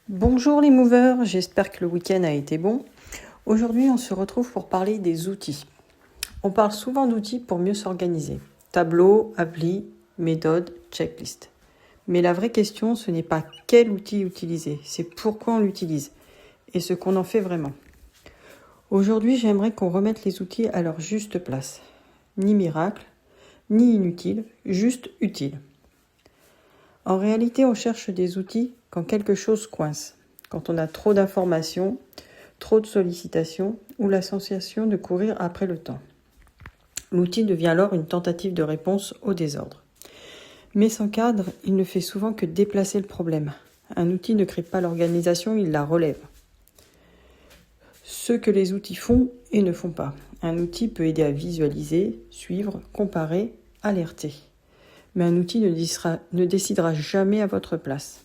Bonjour les movers, j'espère que le week-end a été bon. Aujourd'hui, on se retrouve pour parler des outils. On parle souvent d'outils pour mieux s'organiser. Tableau, appli, méthode, checklist. Mais la vraie question, ce n'est pas quel outil utiliser, c'est pourquoi on l'utilise et ce qu'on en fait vraiment. Aujourd'hui, j'aimerais qu'on remette les outils à leur juste place. Ni miracle, ni inutile, juste utile. En réalité, on cherche des outils quand quelque chose coince, quand on a trop d'informations, trop de sollicitations ou la sensation de courir après le temps. L'outil devient alors une tentative de réponse au désordre. Mais sans cadre, il ne fait souvent que déplacer le problème. Un outil ne crée pas l'organisation, il la relève. Ce que les outils font et ne font pas. Un outil peut aider à visualiser, suivre, comparer, alerter. Mais un outil ne décidera jamais à votre place.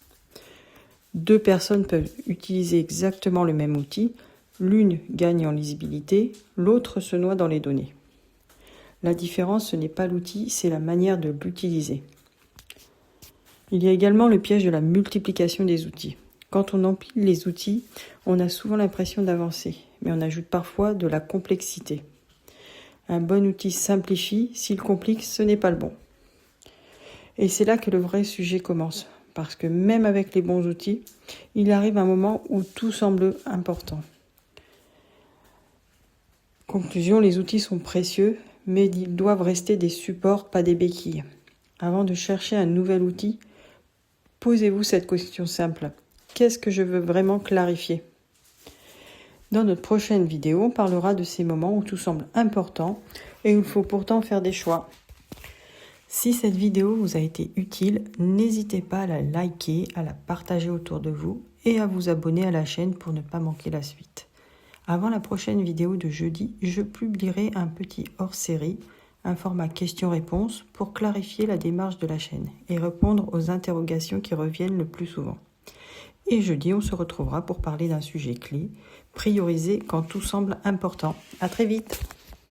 Deux personnes peuvent utiliser exactement le même outil, l'une gagne en lisibilité, l'autre se noie dans les données. La différence, ce n'est pas l'outil, c'est la manière de l'utiliser. Il y a également le piège de la multiplication des outils. Quand on empile les outils, on a souvent l'impression d'avancer, mais on ajoute parfois de la complexité. Un bon outil simplifie, s'il complique, ce n'est pas le bon. Et c'est là que le vrai sujet commence, parce que même avec les bons outils, il arrive un moment où tout semble important. Conclusion, les outils sont précieux, mais ils doivent rester des supports, pas des béquilles. Avant de chercher un nouvel outil, posez-vous cette question simple. Qu'est-ce que je veux vraiment clarifier ? Dans notre prochaine vidéo, on parlera de ces moments où tout semble important et où il faut pourtant faire des choix. Si cette vidéo vous a été utile, n'hésitez pas à la liker, à la partager autour de vous et à vous abonner à la chaîne pour ne pas manquer la suite. Avant la prochaine vidéo de jeudi, je publierai un petit hors-série, un format questions-réponses pour clarifier la démarche de la chaîne et répondre aux interrogations qui reviennent le plus souvent. Et jeudi, on se retrouvera pour parler d'un sujet clé, priorisé quand tout semble important. À très vite!